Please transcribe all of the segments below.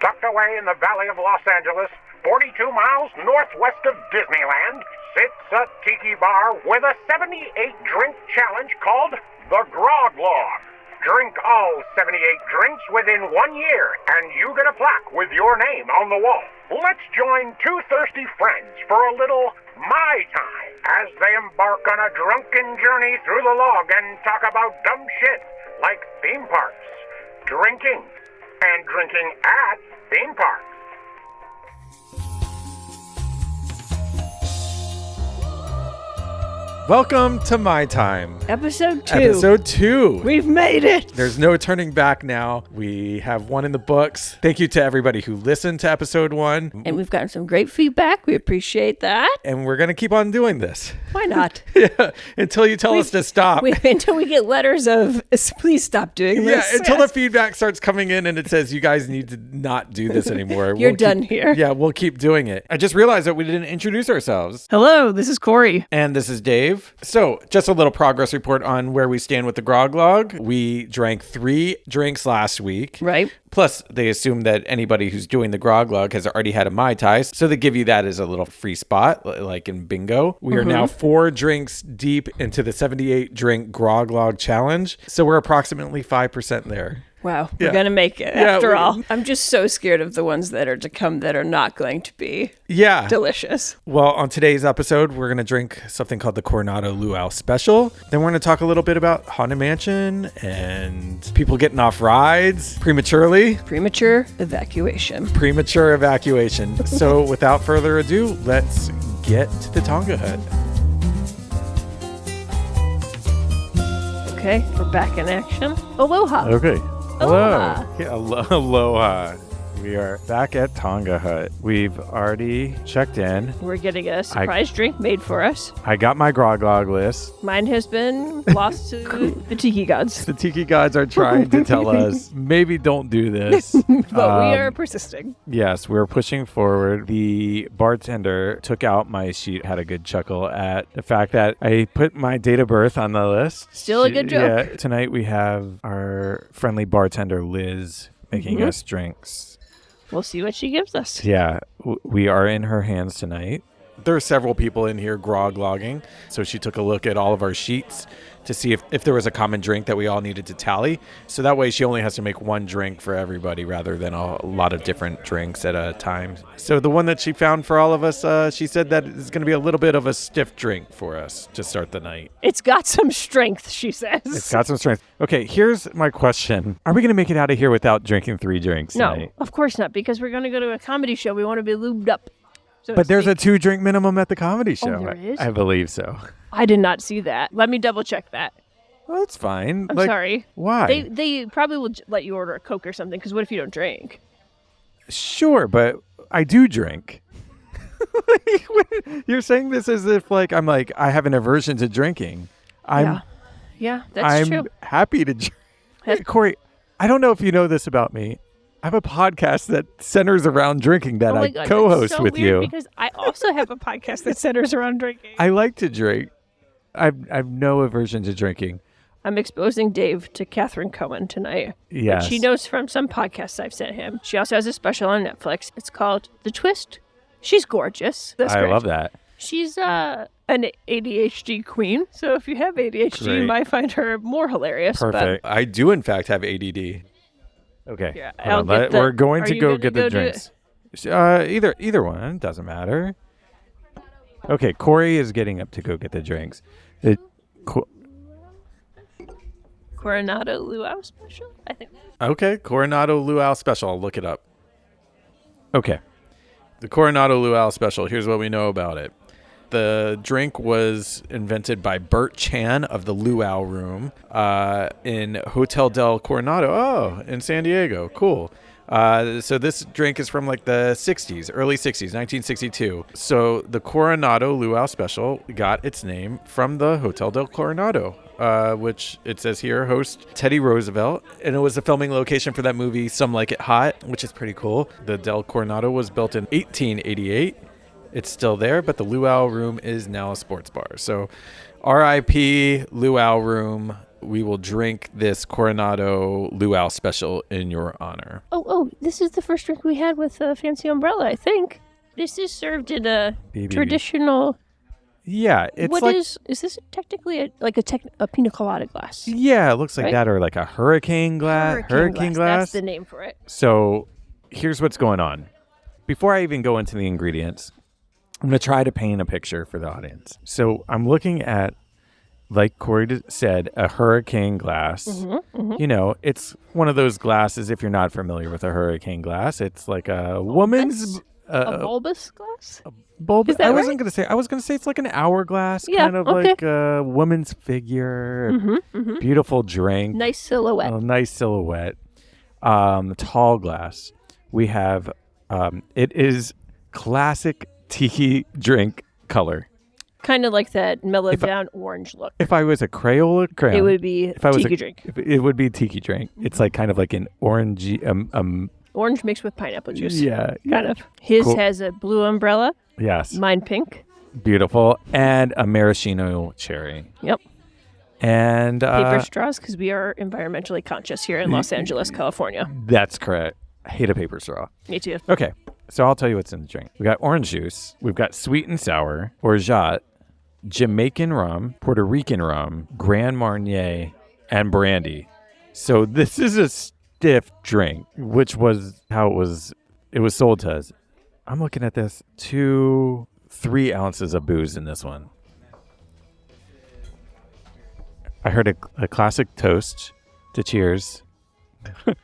Tucked away in the valley of Los Angeles, 42 miles northwest of Disneyland, sits a tiki bar with a 78-drink challenge called the Grog Log. Drink all 78 drinks within 1 year, and you get a plaque with your name on the wall. Let's join two thirsty friends for a little My Time as they embark on a drunken journey through the log and talk about dumb shit like theme parks, drinking, and drinking at theme parks. Welcome to My Time. Episode 2. Episode 2. We've made it. There's no turning back now. We have one in the books. Thank you to everybody who listened to episode 1. And we've gotten some great feedback. We appreciate that. And we're going to keep on doing this. Why not? Yeah, until you tell us to stop. Until we get letters of, please stop doing this. Yeah, until the feedback starts coming in and it says, you guys need to not do this anymore. You're done here. Yeah, we'll keep doing it. I just realized that we didn't introduce ourselves. Hello, this is Corie. And this is Dave. So, just a little progress report on where we stand with the Grog Log. We drank 3 drinks last week. Right. Plus, they assume that anybody who's doing the Grog Log has already had a Mai Tai, so they give you that as a little free spot, like in bingo. We are now 4 drinks deep into the 78-drink Grog Log challenge, so we're approximately 5% there. Wow, we're going to make it after all. I'm just so scared of the ones that are to come that are not going to be delicious. Well, on today's episode, we're going to drink something called the Coronado Luau Special. Then we're going to talk a little bit about Haunted Mansion and people getting off rides prematurely. Premature evacuation. Premature evacuation. So without further ado, let's get to the Tonga Hut. Okay, we're back in action. Aloha. Okay. Aloha. Hello. Yeah, aloha. We are back at Tonga Hut. We've already checked in. We're getting a surprise drink made for us. I got my Grog Log list. Mine has been lost to the Tiki Gods. The Tiki Gods are trying to tell us, maybe don't do this. But we are persisting. Yes, we're pushing forward. The bartender took out my sheet, had a good chuckle at the fact that I put my date of birth on the list. Still a good joke. Yeah, tonight we have our friendly bartender, Liz, making us drinks. We'll see what she gives us. Yeah, we are in her hands tonight. There are several people in here grog logging, so she took a look at all of our sheets to see if there was a common drink that we all needed to tally. So that way she only has to make one drink for everybody rather than a lot of different drinks at a time. So the one that she found for all of us, she said that it's going to be a little bit of a stiff drink for us to start the night. It's got some strength, she says. It's got some strength. Okay, here's my question. Are we going to make it out of here without drinking 3 drinks No, tonight? of course not, because we're going to go to a comedy show. We want to be lubed up. So But there's a 2-drink minimum at the comedy show. there is? I believe so. I did not see that. Let me double check that. Well, that's fine. I'm sorry. Why? They probably will let you order a Coke or something, because what if you don't drink? Sure, but I do drink. You're saying this as if I have an aversion to drinking. Yeah, that's true. I'm happy to drink. Hey, Corie, I don't know if you know this about me. I have a podcast that centers around drinking that I co-host that's so with weird you. Because I also have a podcast that centers around drinking. I like to drink. I've no aversion to drinking. I'm exposing Dave to Catherine Cohen tonight. Yes. She knows from some podcasts I've sent him. She also has a special on Netflix. It's called The Twist. She's gorgeous. That's I great. love that. She's an ADHD queen. So if you have ADHD, you might find her more hilarious. Perfect. I do, in fact, have ADD. Okay. Yeah, we're going to go get the do drinks. Either one. Doesn't matter. Okay, Corie is getting up to go get the drinks. Coronado Luau Special, I think. Okay, Coronado Luau Special. I'll look it up. Okay. The Coronado Luau Special. Here's what we know about it. The drink was invented by Bert Chan of the Luau Room in Hotel del Coronado. In San Diego. Cool. So this drink is from like the 60s, early 60s, 1962. So the Coronado Luau Special got its name from the Hotel del Coronado, which it says here host Teddy Roosevelt. And it was the filming location for that movie, Some Like It Hot, which is pretty cool. The Del Coronado was built in 1888. It's still there, but the Luau Room is now a sports bar. So RIP Luau Room. we will drink this Coronado Luau Special in your honor. Oh, this is the first drink we had with a fancy umbrella, I think. This is served in a traditional... Yeah, it's is this technically a pina colada glass? Yeah, it looks like that, or like a hurricane glass. Hurricane glass. That's the name for it. So here's what's going on. Before I even go into the ingredients, I'm going to try to paint a picture for the audience. So I'm looking at, like Corie said, a hurricane glass. You know, it's one of those glasses, if you're not familiar with a hurricane glass, it's like a woman's... a bulbous glass? Bulbous. I was right? going to say it's like an hourglass, kind of okay. like a woman's figure. Beautiful drink. Nice silhouette. Nice silhouette. Tall glass. We have, it is classic tiki drink color. Kind of like that mellowed down orange look. If I was a crayon, it would be tiki drink. It would be tiki drink. It's like kind of like an orangey, orange mixed with pineapple juice. Yeah. Kind of. His Cool. has a blue umbrella. Yes. Mine pink. Beautiful. And a maraschino cherry. Yep. And paper straws, because we are environmentally conscious here in Los Angeles, California. That's correct. I hate a paper straw. Me too. Okay. So I'll tell you what's in the drink. We got orange juice. We've got sweet and sour, orgeat, Jamaican rum, Puerto Rican rum, Grand Marnier, and brandy. So this is a stiff drink, which was how it was sold to us. I'm looking at this, 2-3 ounces of booze in this one. I heard a classic toast to cheers.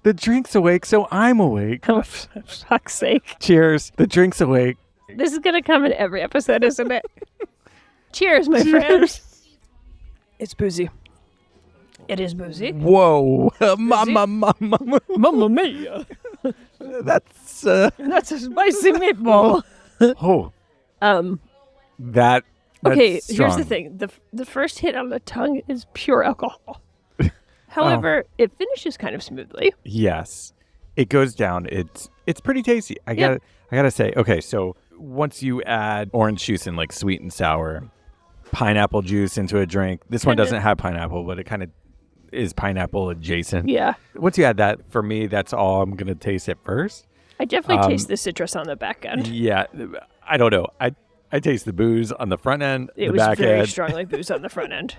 The drink's awake, so I'm awake. Oh, for fuck's sake. Cheers. The drink's awake. This is going to come in every episode, isn't it? Cheers, my friends. It's boozy. It is boozy. Whoa. Mamma mia. That's a spicy meatball. Oh. That's okay, strong. Here's the thing. The first hit on the tongue is pure alcohol. However, it finishes kind of smoothly. Yes. It goes down. It's pretty tasty. I gotta say, okay, so once you add orange juice and like sweet and sour, pineapple juice into a drink. This one doesn't have pineapple, but it kind of is pineapple adjacent. Yeah. Once you add that, for me, that's all I'm gonna taste at first. I definitely taste the citrus on the back end. Yeah. I don't know. I taste the booze on the front end, it the was back very end. strongly booze on the front end.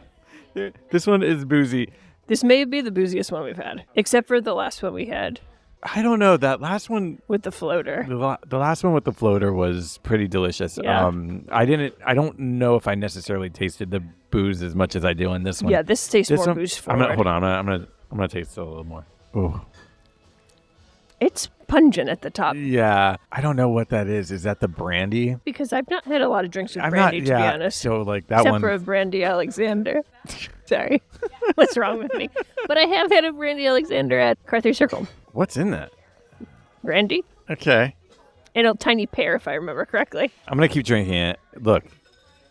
This one is boozy. This may be the booziest one we've had, except for the last one we had. I don't know. That last one with the floater. The last one with the floater was pretty delicious. Yeah. I don't know if I necessarily tasted the booze as much as I do in this one. Yeah, this tastes more booze forward. Hold on. I'm gonna taste it a little more. Ooh. It's pungent at the top. Yeah. I don't know what that is. Is that the brandy? Because I've not had a lot of drinks with brandy, to be honest. So like that except one. for a brandy Alexander. Sorry. What's wrong with me? But I have had a brandy Alexander at Carthay Circle. What's in that? Brandy. Okay. And a tiny pear, if I remember correctly. I'm going to keep drinking it. Look,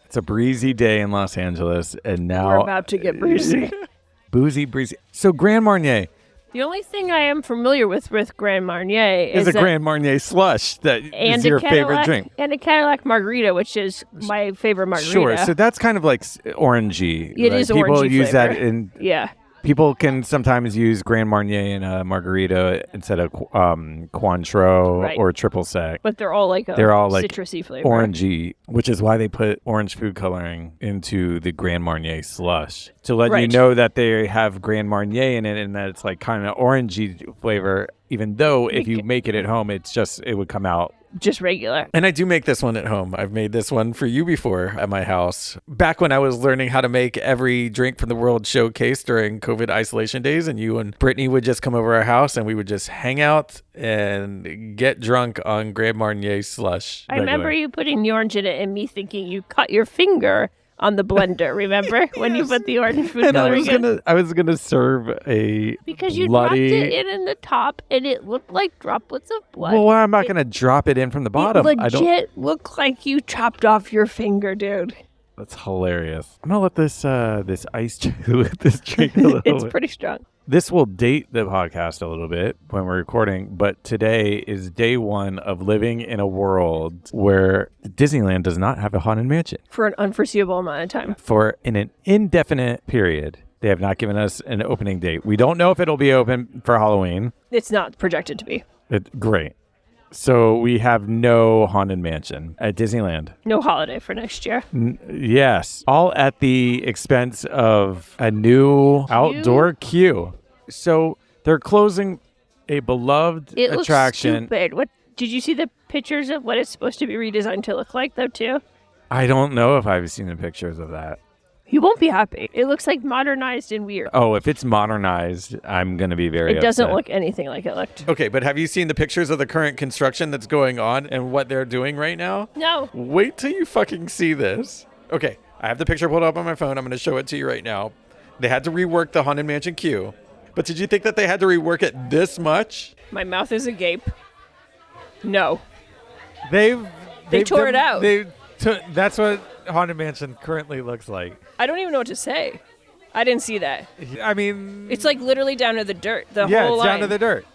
it's a breezy day in Los Angeles, and now... We're about to get breezy. Boozy, breezy. So Grand Marnier. The only thing I am familiar with Grand Marnier is a Grand Marnier slush that is your favorite drink. And a Cadillac margarita, which is my favorite margarita. Sure. So that's kind of like orangey. It is orangey People use flavor. that in... Yeah. People can sometimes use Grand Marnier in a margarita instead of Cointreau or triple sec. But they're all like citrusy flavor. Orangey, which is why they put orange food coloring into the Grand Marnier slush. To let you know that they have Grand Marnier in it and that it's like kind of orangey flavor, even though if you make it at home, it would come out just regular. And I do make this one at home. I've made this one for you before at my house. Back when I was learning how to make every drink from the world showcase during COVID isolation days, and you and Brittany would just come over our house and we would just hang out and get drunk on Grand Marnier slush. I remember you putting the orange in it and me thinking you cut your finger on the blender, remember? Yes. When you put the orange food coloring in. I was gonna serve a because you dropped it in the top and it looked like droplets of blood. Well, I'm not gonna drop it in from the bottom. It legit looked like you chopped off your finger, dude. That's hilarious. I'm gonna let this ice with this drink a little It's bit. pretty strong. This will date the podcast a little bit when we're recording, but today is day one of living in a world where Disneyland does not have a haunted mansion. For an unforeseeable amount of time. For an indefinite period. They have not given us an opening date. We don't know if it'll be open for Halloween. It's not projected to be. Great. So we have no Haunted Mansion at Disneyland. No holiday for next year. Yes. All at the expense of a new outdoor queue. So they're closing a beloved attraction. Looks stupid. What did you see the pictures of what it's supposed to be redesigned to look like though too? I don't know if I've seen the pictures of that. You won't be happy. It looks like modernized and weird. Oh, if it's modernized, I'm going to be very upset. It doesn't look upset. anything like it looked. Okay, but have you seen the pictures of the current construction that's going on and what they're doing right now? No. Wait till you fucking see this. Okay, I have the picture pulled up on my phone. I'm going to show it to you right now. They had to rework the Haunted Mansion queue. But did you think that they had to rework it this much? My mouth is agape. No. They tore it out. That's what Haunted Mansion currently looks like. I don't even know what to say. I didn't see that. I mean, It's like literally down to the dirt. The yeah, whole it's line. down to the dirt.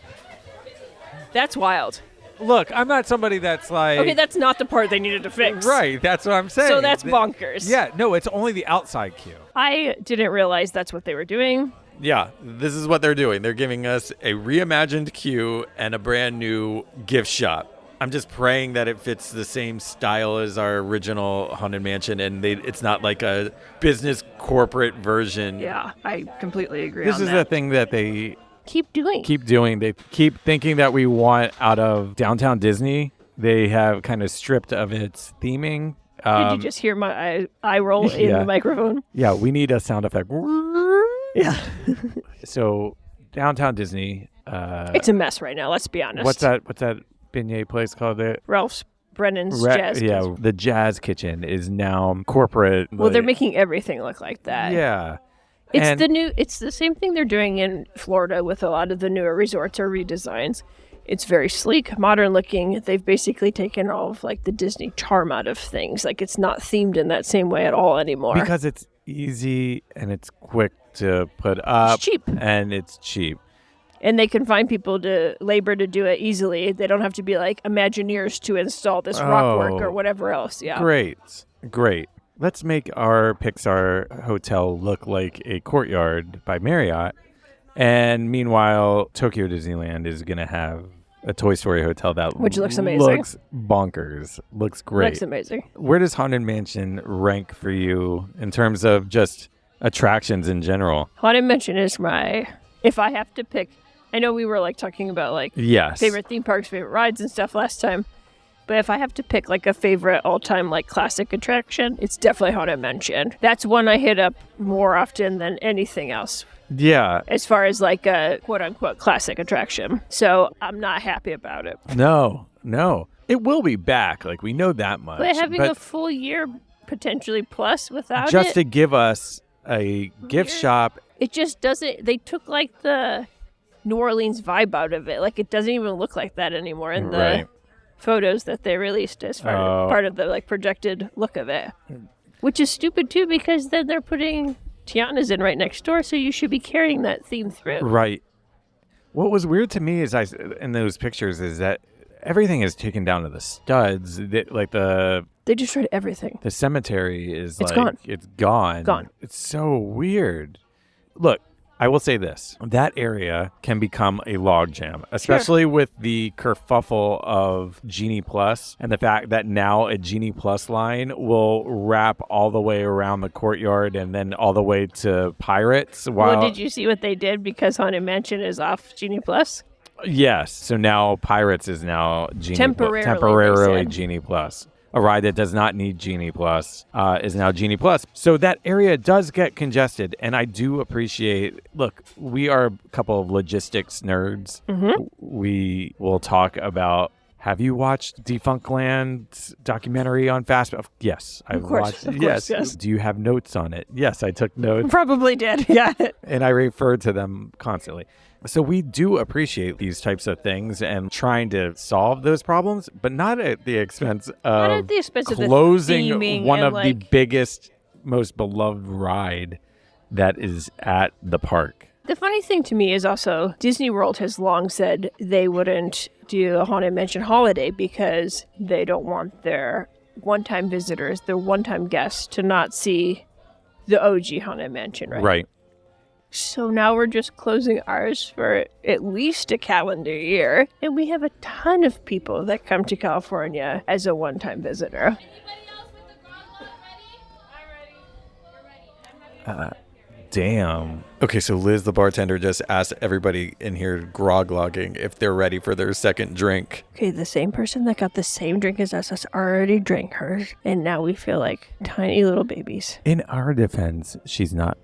That's wild. Look, I'm not somebody that's like. Okay, that's not the part they needed to fix. Right, that's what I'm saying. So that's bonkers. Yeah, no, it's only the outside queue. I didn't realize that's what they were doing. Yeah, this is what they're doing. They're giving us a reimagined queue and a brand new gift shop. I'm just praying that it fits the same style as our original Haunted Mansion and it's not like a business corporate version. Yeah, I completely agree This on is that. the thing that they Keep doing. keep doing. They keep thinking that we want out of Downtown Disney. They have kind of stripped of its theming. Did you just hear my eye roll in Yeah. the microphone? Yeah, we need a sound effect. Yeah. So Downtown Disney. It's a mess right now, let's be honest. What's that beignet place called? Ralph's Brennan's Jazz Yeah, Kitchen. the Jazz Kitchen is now corporate. Well, they're making everything look like that. Yeah. It's And- it's the same thing they're doing in Florida with a lot of the newer resorts or redesigns. It's very sleek, modern looking. They've basically taken all of like the Disney charm out of things. Like it's not themed in that same way at all anymore. Because it's easy and it's quick to put up. It's cheap. And it's cheap. And they can find people to labor to do it easily. They don't have to be like Imagineers to install this rock work or whatever else. Yeah. Great. Let's make our Pixar hotel look like a Courtyard by Marriott. And meanwhile, Tokyo Disneyland is going to have a Toy Story hotel that Which looks amazing. Looks bonkers. Looks great. Looks amazing. Where does Haunted Mansion rank for you in terms of just attractions in general? Haunted Mansion is if I have to pick, I know we were like talking about like Yes. favorite theme parks, favorite rides and stuff last time. But if I have to pick like a favorite all-time like classic attraction, it's definitely Haunted Mansion. That's one I hit up more often than anything else Yeah. as far as like a quote-unquote classic attraction. So I'm not happy about it. No. It will be back. Like, we know that much. But having a full year potentially plus without just it, to give us a gift shop. it just doesn't. They took like the New Orleans vibe out of it. Like it doesn't even look like that anymore in the Right. photos that they released as part of the like projected look of it, which is stupid too because then they're putting Tiana's in right next door, so you should be carrying that theme through. Right. What was weird to me is in those pictures is that everything is taken down to the studs. Like They destroyed everything. the cemetery is It's like gone. it's gone. Gone. It's so weird. Look, I will say this. That area can become a logjam, especially with the kerfuffle of Genie Plus and the fact that now a Genie Plus line will wrap all the way around the Courtyard and then all the way to Pirates. Well, did you see what they did because Haunted Mansion is off Genie Plus? Yes. So now Pirates is now Genie Temporarily, temporarily they said. Genie Plus. A ride that does not need Genie Plus is now Genie Plus. So that area does get congested. And I do appreciate, look, we are a couple of logistics nerds. Mm-hmm. We will talk about, have you watched Defunctland's documentary on Fast? Yes, I've watched it. Yes. Do you have notes on it? Yes, I took notes. Probably did. Yeah. And I refer to them constantly. So we do appreciate these types of things and trying to solve those problems, but not at the expense of at the expense of the closing theming one and, of the biggest, most beloved ride that is at the park. The funny thing to me is also Disney World has long said they wouldn't do a Haunted Mansion holiday because they don't want their one-time visitors, their one-time guests, to not see the OG Haunted Mansion, right? Right. So now we're just closing ours for at least a calendar year. And we have a ton of people that come to California as a one-time visitor. Damn. Okay, so Liz, the bartender, just asked everybody in here grog logging if they're ready for their second drink. Okay, the same person that got the same drink as us already drank hers. And now we feel like tiny little babies. In our defense, she's not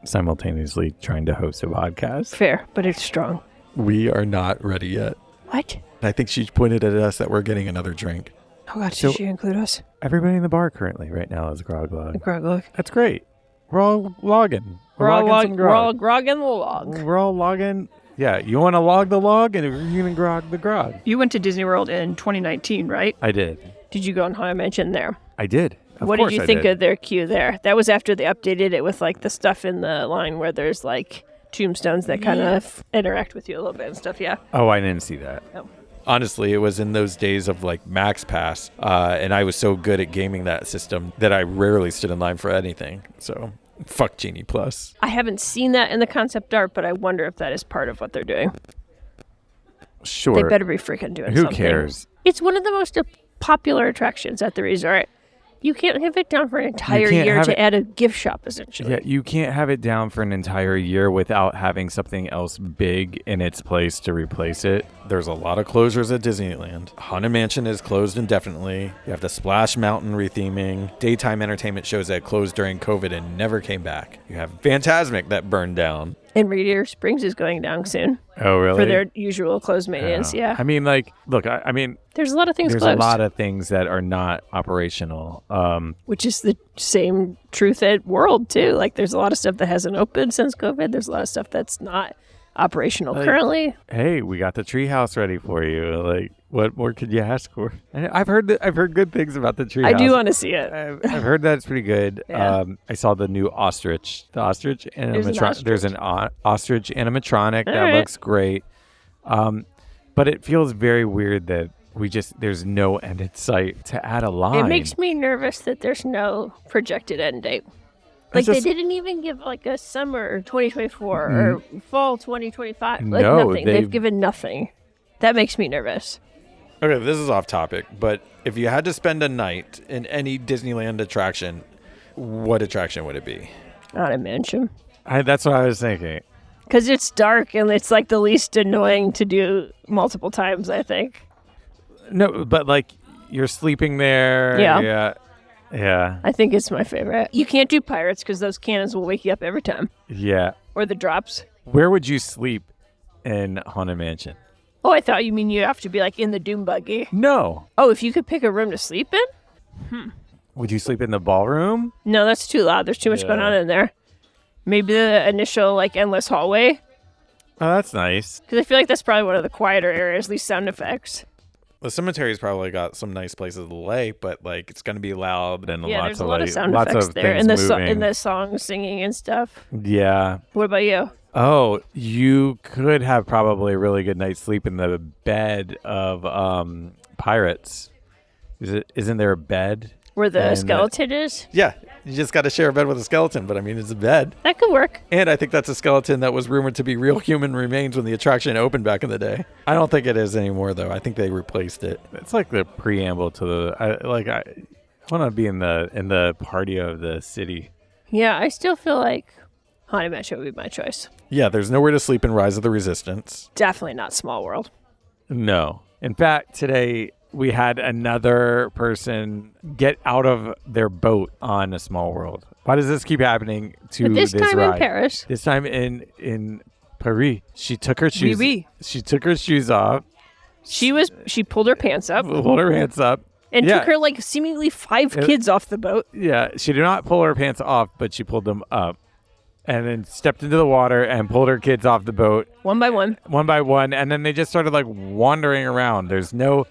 simultaneously trying to host a podcast. Fair, but it's strong. We are not ready yet. What? I think she pointed at us that we're getting another drink. Oh God, So- did she include us? Everybody in the bar currently right now is Grog Log. Grog Log. That's great. We're all logging. We're all logging some grog. grogging the log. We're all logging. Yeah, you want to log the log and you're going to grog the grog. You went to Disney World in 2019, right? I did. Did you go on Haunted Mansion there? I did. What did you think of their queue there? That was after they updated it with like the stuff in the line where there's like tombstones that kind of interact with you a little bit and stuff. Yeah. Oh, I didn't see that. Oh. Honestly, it was in those days of like Max Pass, and I was so good at gaming that system that I rarely stood in line for anything. So, fuck Genie Plus. I haven't seen that in the concept art, but I wonder if that is part of what they're doing. Sure. They better be freaking doing Who something. cares? It's one of the most popular attractions at the resort. You can't have it down for an entire can't year have to it- add a gift shop, essentially. Yeah, you can't have it down for an entire year without having something else big in its place to replace it. There's a lot of closures at Disneyland. Haunted Mansion is closed indefinitely. You have the Splash Mountain retheming. Daytime entertainment shows that closed during COVID and never came back. You have Phantasmic that burned down. And Radiator Springs is going down soon Oh, really? for their usual closed maintenance. Yeah. I mean, like, look, I mean, There's a lot of things there's closed. a lot of things that are not operational. Which is the same truth at World, too. Like, there's a lot of stuff that hasn't opened since COVID. There's a lot of stuff that's not operational currently. Hey, we got the treehouse ready for you. Like, what more could you ask for? I've heard good things about the treehouse. I do want to see it. I've heard that it's pretty good. Yeah. I saw the new ostrich. The ostrich animatronic. ostrich? There's an ostrich animatronic that right. looks great. But it feels very weird that there's no end in sight to add a line. It makes me nervous that there's no projected end date. Like, just- they didn't even give, like, a summer 2024 or fall 2025. Like, No, nothing. they've- They've given nothing. That makes me nervous. Okay, this is off topic, but if you had to spend a night in any Disneyland attraction, what attraction would it be? Haunted Mansion. That's what I was thinking. Because it's dark and it's, like, the least annoying to do multiple times, I think. No, but like you're sleeping there. Yeah. Yeah. I think it's my favorite. You can't do pirates because those cannons will wake you up every time. Yeah. Or the drops. Where would you sleep in Haunted Mansion? Oh, I thought you mean you have to be, like, in the Doom buggy. No. Oh, if you could pick a room to sleep in? Would you sleep in the ballroom? No, that's too loud. There's too much going on in there. Maybe the initial, like, endless hallway. Oh, that's nice. Because I feel like that's probably one of the quieter areas, at least sound effects. The cemetery's probably got some nice places to lay, but like it's gonna be loud and Yeah, lots there's a of lot like, of sound lots effects of there. things And moving. the song singing and stuff. Yeah. What about you? Oh, you could have probably a really good night's sleep in the bed of pirates. Isn't there a bed? Where the And, skeleton is? Yeah, you just got to share a bed with a skeleton, but I mean it's a bed. That could work. And I think that's a skeleton that was rumored to be real human remains when the attraction opened back in the day. I don't think it is anymore though. I think they replaced it. It's like the preamble to the. I want to be in the party of the city. Yeah, I still feel like Haunted Mansion would be my choice. Yeah, there's nowhere to sleep in Rise of the Resistance. Definitely not Small World. No. In fact, today we had another person get out of their boat on a Small World. Why does this keep happening to But this time ride? in Paris. This time in Paris. She took her shoes. Oui, oui. She took her shoes off. She pulled her pants up Pulled her hands up. and Yeah. took her, like, seemingly 5 kids off the boat. Yeah, she did not pull her pants off, but she pulled them up. And then stepped into the water and pulled her kids off the boat One by one. one by one. And then they just started like wandering around. There's no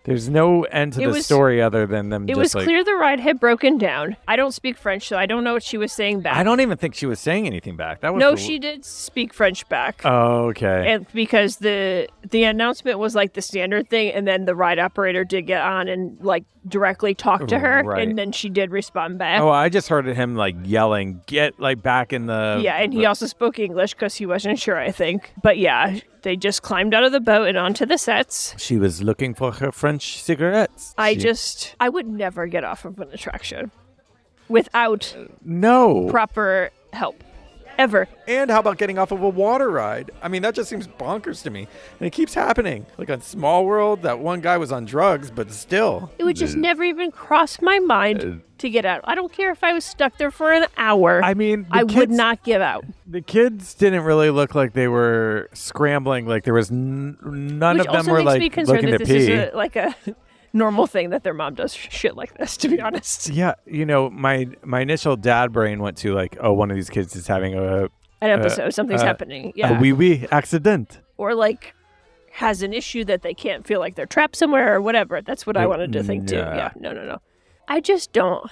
There's no end to the story other than them. It was clear the ride had broken down. I don't speak French, so I don't know what she was saying back. I don't even think she was saying anything back. She did speak French back. Oh, okay. And because the announcement was like the standard thing, and then the ride operator did get on and like directly talk to her, and then she did respond back. Oh, I just heard him like yelling, "Get like back in the." Yeah, and he also spoke English because he wasn't sure, I think. But yeah, they just climbed out of the boat and onto the sets. She was looking for her French cigarettes. I would never get off of an attraction without proper help. Ever. And how about getting off of a water ride? I mean, that just seems bonkers to me. And it keeps happening. Like on Small World, that one guy was on drugs, but still. It would just never even cross my mind to get out. I don't care if I was stuck there for an hour. I mean, I would not give out. The kids didn't really look like they were scrambling. Like there was none of them were like looking to pee. Is like a normal thing that their mom does shit like this, to be honest. Yeah, my initial dad brain went to like, oh, one of these kids is having an episode, something's happening. Yeah, a wee accident, or like has an issue that they can't feel like they're trapped somewhere or whatever. That's what I wanted to think too. Yeah, no. I just don't.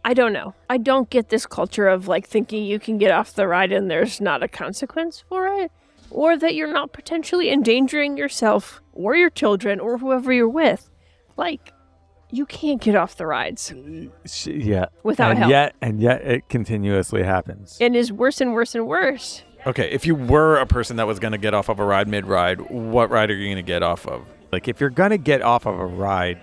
I don't know. I don't get this culture of like thinking you can get off the ride and there's not a consequence for it, or that you're not potentially endangering yourself or your children or whoever you're with. Like, you can't get off the rides. Yeah. Without help. And yet it continuously happens. And is worse and worse and worse. Okay, if you were a person that was going to get off of a ride mid-ride, what ride are you going to get off of? Like, if you're going to get off of a ride,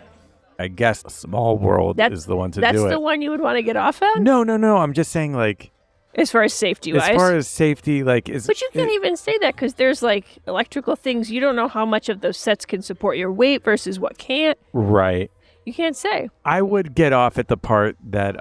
I guess Small World is the one to do it. That's the one you would want to get off of? No. I'm just saying, like... As far as safety-wise? As far as safety, like... But you can't even say that because there's, like, electrical things. You don't know how much of those sets can support your weight versus what can't. Right. You can't say. I would get off at the part that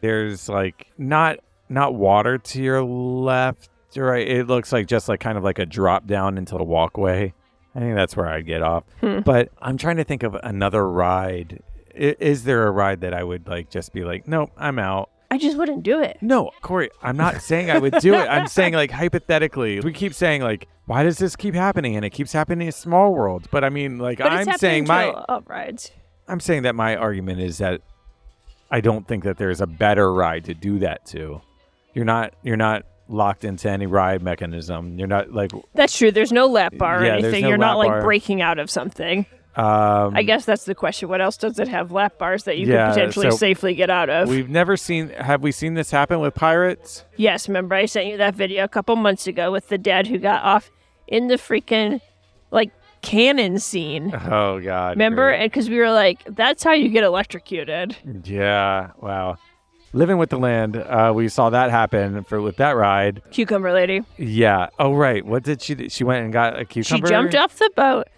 there's, like, not water to your left, right? It looks like just, like, kind of like a drop down into the walkway. I think that's where I'd get off. But I'm trying to think of another ride. Is there a ride that I would, like, just be like, nope, I'm out? I just wouldn't do it. No, Corie, I'm not saying I would do it. I'm saying, like, hypothetically, we keep saying, like, why does this keep happening? And it keeps happening in Small World. But I mean, like, I'm saying rides. I'm saying that my argument is that I don't think that there's a better ride to do that to. You're not locked into any ride mechanism. You're not like... That's true. There's no lap bar or anything. You're not like breaking out of something. I guess that's the question. What else does it have? Lap bars that you could potentially safely get out of? Have we seen this happen with pirates? Yes. Remember I sent you that video a couple months ago with the dad who got off in the freaking like cannon scene. Oh, God. Remember? And because we were like, that's how you get electrocuted. Yeah. Wow. Living with the Land, we saw that happen with that ride. Cucumber lady. Yeah. Oh, right. What did she do? She went and got a cucumber? She jumped off the boat,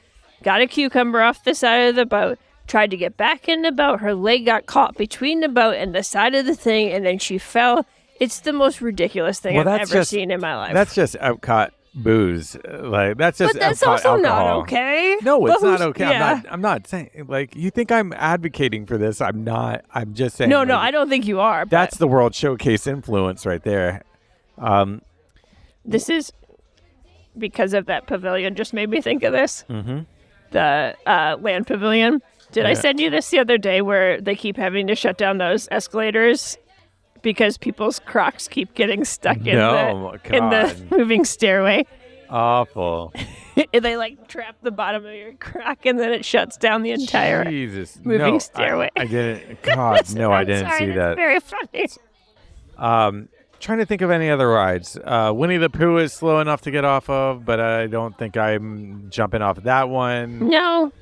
got a cucumber off the side of the boat, tried to get back in the boat. Her leg got caught between the boat and the side of the thing, and then she fell. It's the most ridiculous thing I've ever seen in my life. That's just Epcot booze. Like that's just. But that's Epcot also alcohol. Not okay. No, it's not okay. Yeah. I'm not saying like you think I'm advocating for this. I'm not. I'm just saying. No, like, I don't think you are. But that's the World Showcase influence right there. This is because of that pavilion. Just made me think of this. Mm-hmm. The land pavilion. Did I send you this the other day where they keep having to shut down those escalators because people's Crocs keep getting stuck in the moving stairway? Awful. They like trap the bottom of your Croc and then it shuts down the entire moving stairway. I didn't. God, no, I didn't see that. Very funny. Trying to think of any other rides. Winnie the Pooh is slow enough to get off of, but I don't think I'm jumping off that one. No.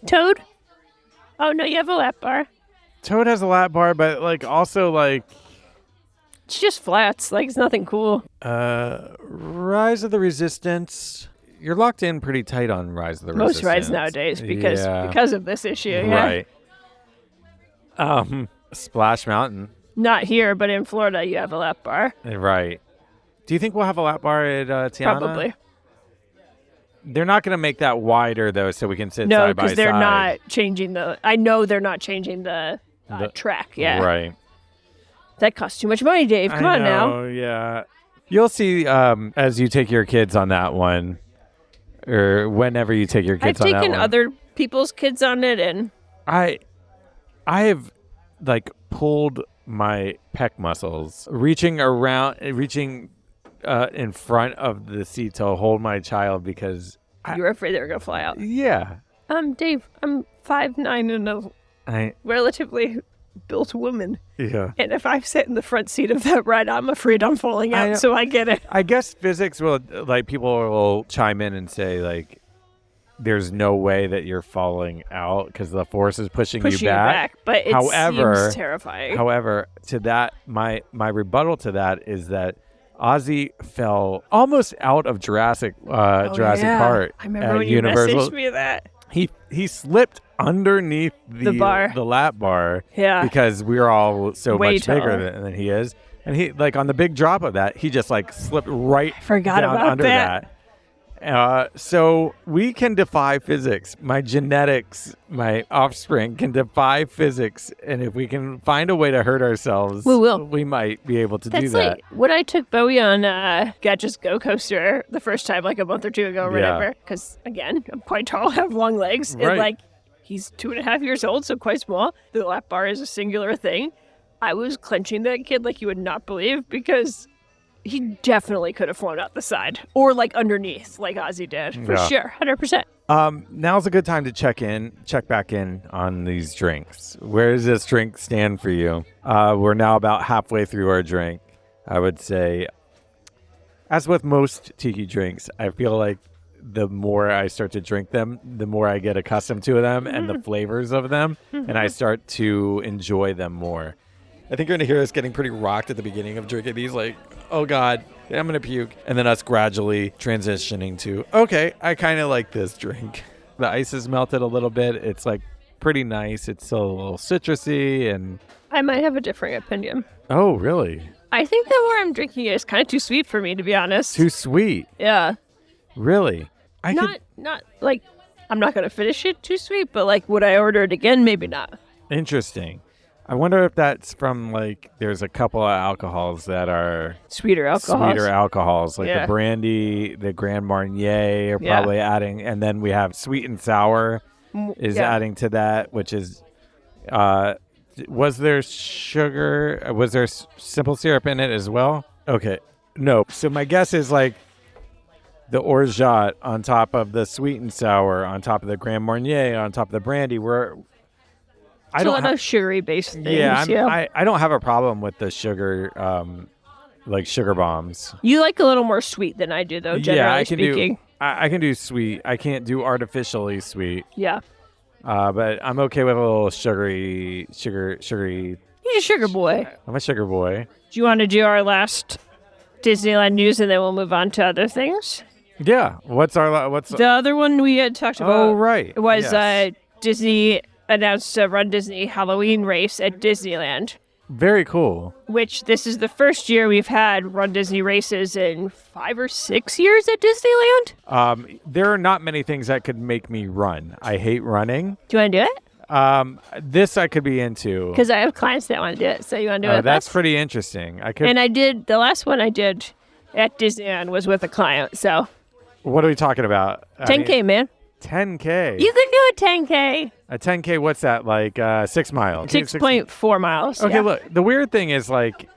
Toad? Oh, no, you have a lap bar. Toad has a lap bar, but like also like... It's just flats. Like, it's nothing cool. Rise of the Resistance. You're locked in pretty tight on Rise of the Resistance. Most rides nowadays because of this issue, yeah. Right. Splash Mountain. Not here, but in Florida, you have a lap bar. Right. Do you think we'll have a lap bar at Tiana? Probably. They're not going to make that wider, though, so we can sit side by side. No, because they're not changing the... I know they're not changing the track, yeah. Right. That costs too much money, Dave. Come on now. Oh, yeah. You'll see as you take your kids on that one, or whenever you take your kids on that one. I've taken other people's kids on it, and I have like pulled my pec muscles reaching in front of the seat to hold my child because you were afraid they were gonna fly out. Yeah. Dave, I'm 5'9" and a relatively built woman. Yeah. And if I sit in the front seat of that ride, I'm afraid I'm falling out, so I get it. I guess physics will, like, people will chime in and say, like, there's no way that you're falling out because the force is pushing you back. But it seems terrifying. However, to that, my rebuttal to that is that Ozzy fell almost out of Jurassic Park. I remember when Universal. You messaged me that. He slipped underneath the lap bar. Yeah. Because we're all so way much taller. bigger than he is. And he, like, on the big drop of that, he just, like, slipped right Forgot down about under that. So we can defy physics. My genetics, my offspring can defy physics. And if we can find a way to hurt ourselves, we will. We might be able to do That's that. like when I took Bowie on Gadget's Go Coaster the first time, like a month or two ago or whatever. Because, again, I'm quite tall, have long legs. Right. And, like, he's 2.5 years old, so quite small. The lap bar is a singular thing. I was clenching that kid like you would not believe because he definitely could have flown out the side or like underneath like Ozzy did for sure. 100%. Now's a good time to check back in on these drinks. Where does this drink stand for you? We're now about halfway through our drink. I would say, as with most tiki drinks, I feel like the more I start to drink them, the more I get accustomed to them and the flavors of them, and I start to enjoy them more. I think you're going to hear us getting pretty rocked at the beginning of drinking these, like, oh, God, I'm going to puke. And then us gradually transitioning to, okay, I kind of like this drink. The ice has melted a little bit. It's, like, pretty nice. It's still a little citrusy. And I might have a different opinion. Oh, really? I think the more I'm drinking it is kind of too sweet for me, to be honest. Too sweet? Yeah. Really? Not like, I'm not going to finish it too sweet, but, like, would I order it again? Maybe not. Interesting. I wonder if that's from, like, there's a couple of alcohols that are sweeter alcohols. Like the brandy, the Grand Marnier are probably adding, and then we have sweet and sour is adding to that, which is, was there sugar, was there simple syrup in it as well? Okay, no. So my guess is, like, the orgeat on top of the sweet and sour, on top of the Grand Marnier, on top of the brandy, I don't have sugary based things. I don't have a problem with the sugar, like sugar bombs. You like a little more sweet than I do, though. Generally speaking, I can do sweet. I can't do artificially sweet. Yeah. But I'm okay with a little sugary. You're a sugar boy. I'm a sugar boy. Do you want to do our last Disneyland news and then we'll move on to other things? Yeah. What's the other one we had talked about? Oh, right. It was Disney announced a RunDisney Halloween race at Disneyland. Very cool. Which this is the first year we've had RunDisney races in 5 or 6 years at Disneyland. There are not many things that could make me run. I hate running. Do you want to do it? This I could be into. Because I have clients that want to do it. So you want to do it? That's pretty interesting. And I did, the last one I did at Disneyland was with a client. So. What are we talking about? 10K, man. 10K. You can do a 10K. A 10K, what's that, like 6 miles? 6.4 miles. Okay, look, the weird thing is, like,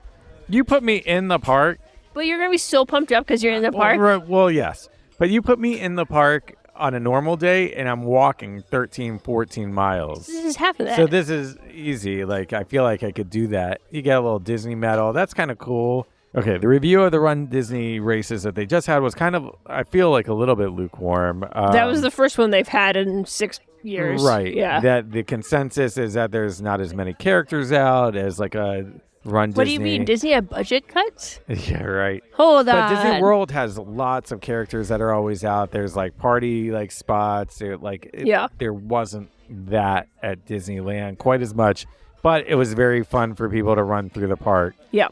you put me in the park. But you're going to be so pumped up because you're in the park? Well, yes. But you put me in the park on a normal day, and I'm walking 13, 14 miles. This is half of that. So this is easy. Like, I feel like I could do that. You get a little Disney medal. That's kind of cool. Okay, the review of the RunDisney races that they just had was kind of, I feel like, a little bit lukewarm. That was the first one they've had in 6 years. Right. Yeah. That the consensus is that there's not as many characters out as like a RunDisney. What do you mean? Disney had budget cuts? Yeah, right. Hold on. But Disney World has lots of characters that are always out. There's like party like spots. There wasn't that at Disneyland quite as much, but it was very fun for people to run through the park. Yeah.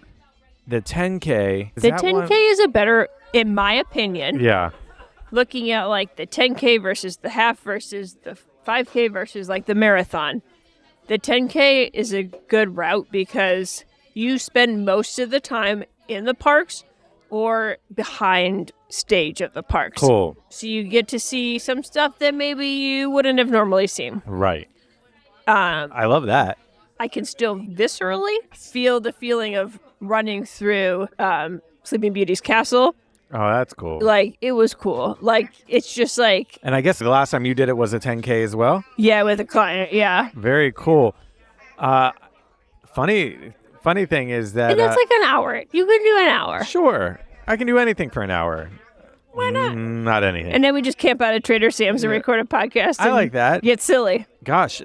The 10K. The 10K is a better, in my opinion. Yeah. Looking at like the 10K versus the half versus the 5K versus like the marathon. The 10K is a good route because you spend most of the time in the parks or behind stage of the parks. Cool. So you get to see some stuff that maybe you wouldn't have normally seen. Right. I love that. I can still viscerally feel the feeling of running through Sleeping Beauty's castle. Oh, that's cool. Like, it was cool. Like, it's just like... And I guess the last time you did it was a 10K as well? Yeah, with a client, yeah. Very cool. Funny thing is that... And that's like an hour. You could do an hour. Sure. I can do anything for an hour. Why not? Not anything. And then we just camp out at Trader Sam's and record a podcast. I like that. Get silly. Gosh,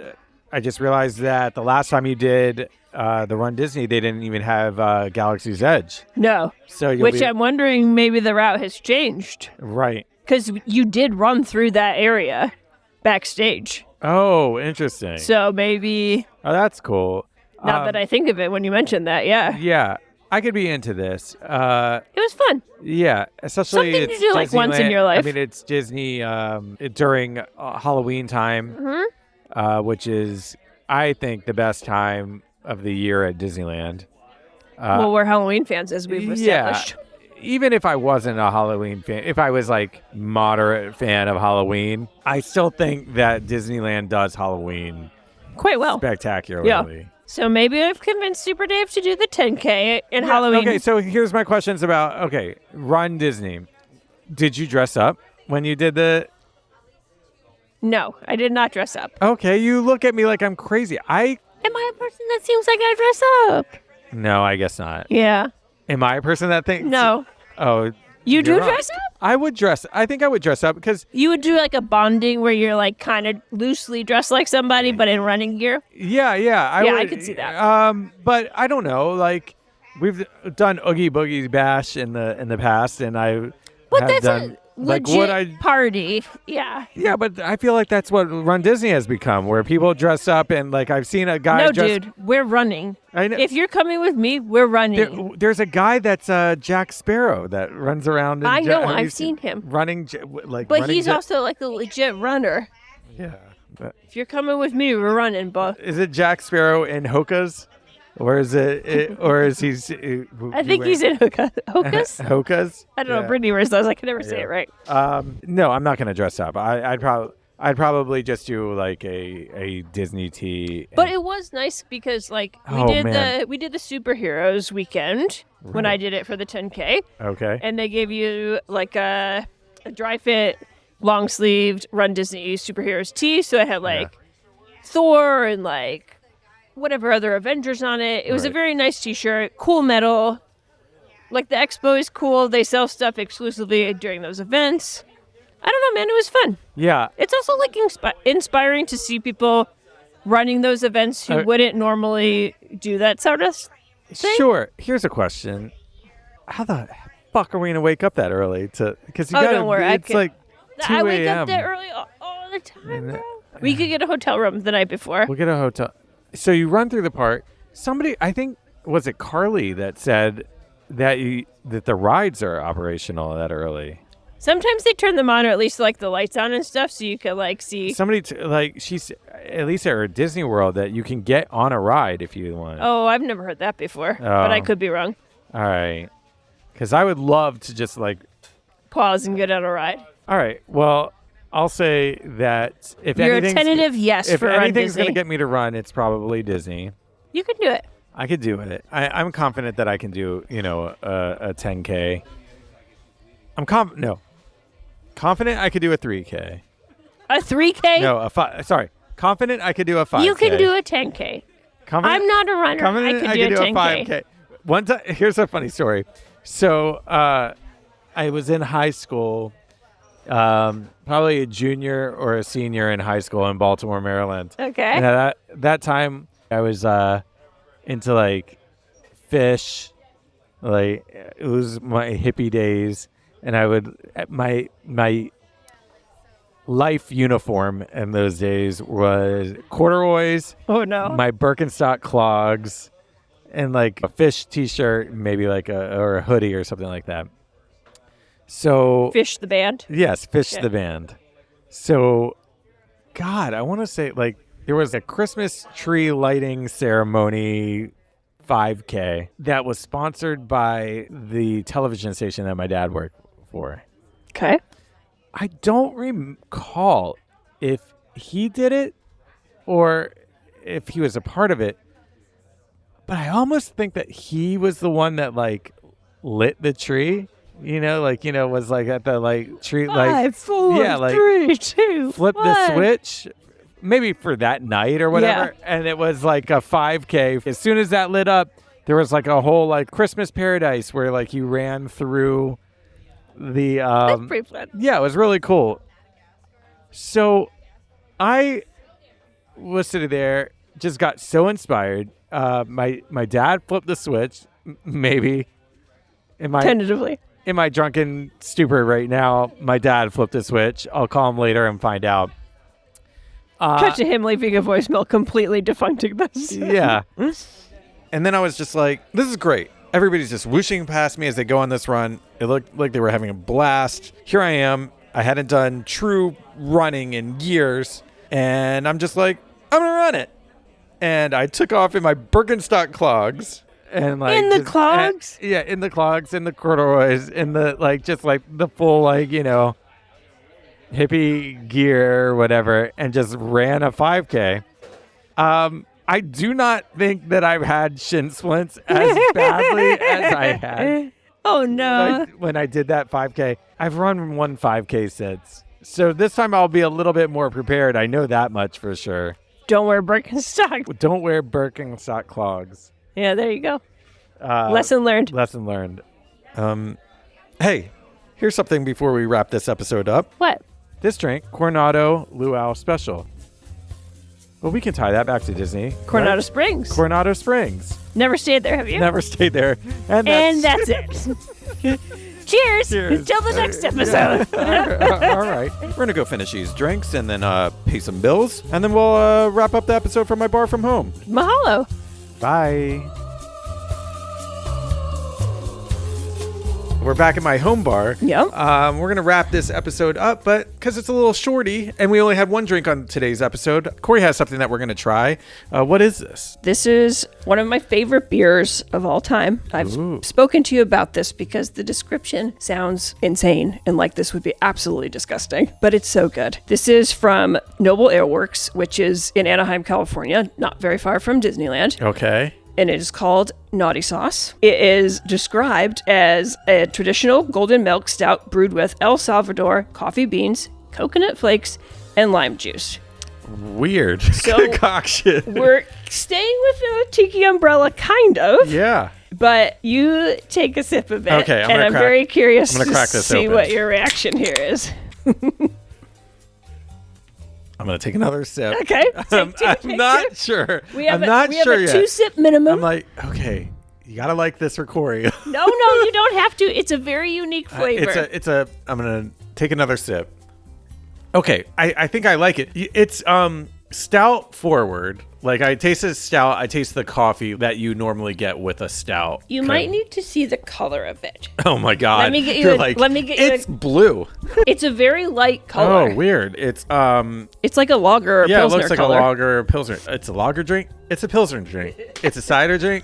I just realized that the last time you did the RunDisney, they didn't even have Galaxy's Edge. No. So Which I'm wondering maybe the route has changed. Right. Because you did run through that area backstage. Oh, interesting. So maybe... Oh, that's cool. Now that I think of it when you mentioned that, yeah. Yeah. I could be into this. It was fun. Yeah, especially Something to do like once in your life. I mean, it's Disney during Halloween time, which is, I think, the best time of the year at Disneyland. Well, we're Halloween fans, as we've established. Even if I wasn't a Halloween fan, if I was like moderate fan of Halloween, I still think that Disneyland does Halloween quite well, spectacularly. Yeah. So maybe I've convinced Super Dave to do the 10K in Halloween. Okay, so here's my questions about, RunDisney. Did you dress up when you did the... No, I did not dress up. Okay, you look at me like I'm crazy. Am I a person that seems like I dress up? No, I guess not. Yeah. Am I a person that thinks... No. Oh, You do you're not. dress up? I would dress. I think I would dress up because... You would do like a bonding where you're like kind of loosely dressed like somebody, but in running gear? Yeah. I could see that. But I don't know. Like, we've done Oogie Boogie Bash in the past, and But that's a legit party. Yeah. Yeah, but I feel like that's what RunDisney has become, where people dress up and like I've seen a guy. No, dude, we're running. I know. If you're coming with me, we're running. There's a guy that's Jack Sparrow that runs around. I know, I've seen him running But he's also like a legit runner. Yeah. If you're coming with me, we're running, bud. Is it Jack Sparrow in Hokas? Or is he? I think he's in Hokas. Hokas? I don't know. Brittany wears those. I can never say it right. No, I'm not gonna dress up. I'd probably just do like a Disney tee. But it was nice because like we did the superheroes weekend when I did it for the 10K. Okay. And they gave you like a dry fit, long sleeved RunDisney superheroes tee. So I had like Thor and like whatever other Avengers on it. It was a very nice t-shirt, cool metal. Like the expo is cool. They sell stuff exclusively during those events. I don't know, man. It was fun. Yeah. It's also like inspiring to see people running those events who wouldn't normally do that sort of thing. Sure. Here's a question. How the fuck are we going to wake up that early because you don't worry. It's like 2 a.m. I wake up that early all the time, bro. We could get a hotel room the night before. We'll get a hotel. So you run through the park. Somebody, I think, was it Carly that said that the rides are operational that early? Sometimes they turn them on, or at least like the lights on and stuff, so you could like see. Somebody she's at least at Disney World that you can get on a ride if you want. Oh, I've never heard that before, but I could be wrong. All right, because I would love to just like pause and get on a ride. All right, well. I'll say that if you're a tentative yes if for anything's going to get me to run, it's probably Disney. You can do it. I could do it. I'm confident that I can do, a 10K. Confident I could do a 3K. A 3K? No, confident I could do a 5K. You can do a 10K. I'm not a runner. I could do a 5K. One time, here's a funny story. So I was in high school. Probably a junior or a senior in high school in Baltimore, Maryland. Okay. And at that time, I was into like fish. Like it was my hippie days, and I would my life uniform in those days was corduroys. Oh no. My Birkenstock clogs, and like a fish T-shirt, maybe like a hoodie or something like that. So Fish the band? Yes, Fish the band. So, God, I want to say like there was a Christmas tree lighting ceremony 5K that was sponsored by the television station that my dad worked for. Okay. I don't recall if he did it or if he was a part of it, but I almost think that he was the one that like lit the tree. Was like at the like tree, like 5, 4, yeah, like 3, 2, flip 1. the switch, maybe for that night or whatever. Yeah. And it was like a 5K. As soon as that lit up, there was like a whole like Christmas paradise where like you ran through the That's pretty fun. yeah, it was really cool. So I was sitting there, just got so inspired. My dad flipped the switch, maybe. Tentatively. In my drunken stupor right now, my dad flipped the switch. I'll call him later and find out. Cut to him leaving a voicemail completely defuncting this. Yeah. And then I was just like, this is great. Everybody's just whooshing past me as they go on this run. It looked like they were having a blast. Here I am. I hadn't done true running in years. And I'm just like, I'm going to run it. And I took off in my Birkenstock clogs. And like in the clogs? In the clogs, in the corduroys, in the like just like the full like, hippie gear or whatever, and just ran a 5K. I do not think that I've had shin splints as badly as I had. Oh no. When I did that 5K. I've run one 5K since. So this time I'll be a little bit more prepared. I know that much for sure. Don't wear Birkenstock. Don't wear Birkenstock clogs. Yeah, there you go. Lesson learned. Lesson learned. Hey, here's something before we wrap this episode up. What? This drink, Coronado Luau Special. Well, we can tie that back to Disney. Coronado right? Springs. Coronado Springs. Never stayed there, have you? Never stayed there. And that's it. Cheers. Cheers. Till the next episode. All right. We're going to go finish these drinks and then pay some bills. And then we'll wrap up the episode from my bar from home. Mahalo. Bye. We're back at my home bar. Yep. We're going to wrap this episode up, but because it's a little shorty and we only had one drink on today's episode, Corie has something that we're going to try. What is this? This is one of my favorite beers of all time. I've spoken to you about this because the description sounds insane and like this would be absolutely disgusting, but it's so good. This is from Noble Ale Works, which is in Anaheim, California, not very far from Disneyland. Okay. And it is called Naughty Sauce. It is described as a traditional golden milk stout brewed with El Salvador coffee beans, coconut flakes, and lime juice. Weird So concoction. We're staying within a tiki umbrella, kind of. Yeah. But you take a sip of it. Okay, I'm very curious I'm gonna crack this see open. what your reaction here is. I'm going to take another sip. Okay. I'm not sure. We have I'm not sure a yet. 2-sip minimum. I'm like, okay, you got to like this for Corie. No, you don't have to. It's a very unique flavor. I'm going to take another sip. Okay, I think I like it. It's stout forward. Like I taste a stout, I taste the coffee that you normally get with a stout. You might need to see the color of it. Oh my god. Let me get you It's blue. It's a very light color. Oh, weird. It's like a lager or yeah, pilsner it looks like color. a lager or pilsner. It's a lager drink. It's a pilsner drink. It's a cider drink.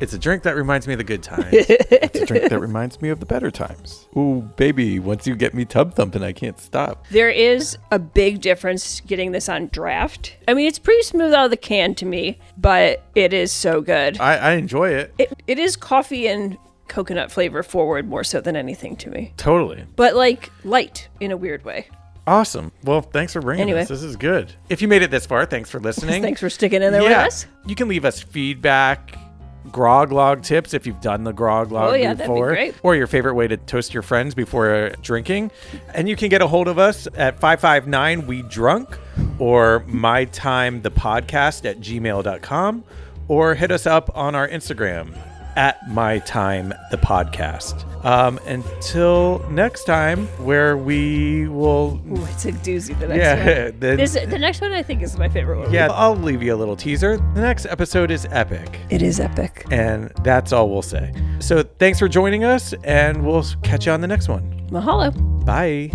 It's a drink that reminds me of the good times. It's a drink that reminds me of the better times. Ooh, baby, once you get me tub thumping, I can't stop. There is a big difference getting this on draft. I mean, it's pretty smooth out of the can to me, but it is so good. I enjoy it. It is coffee and coconut flavor forward more so than anything to me. Totally. But like light in a weird way. Awesome. Well, thanks for bringing this. This is good. If you made it this far, thanks for listening. Thanks for sticking in there with us. You can leave us feedback, Grog Log tips if you've done the Grog Log before. That'd be great. Or your favorite way to toast your friends before drinking. And you can get a hold of us at 559-WE-DRUNK or mytimethepodcast@gmail.com or hit us up on our Instagram at mytimethepodcast. Until next time, where we will... Ooh, it's a doozy, the next one. The next one I think is my favorite one. Yeah, I'll leave you a little teaser. The next episode is epic. It is epic. And that's all we'll say. So thanks for joining us, and we'll catch you on the next one. Mahalo. Bye.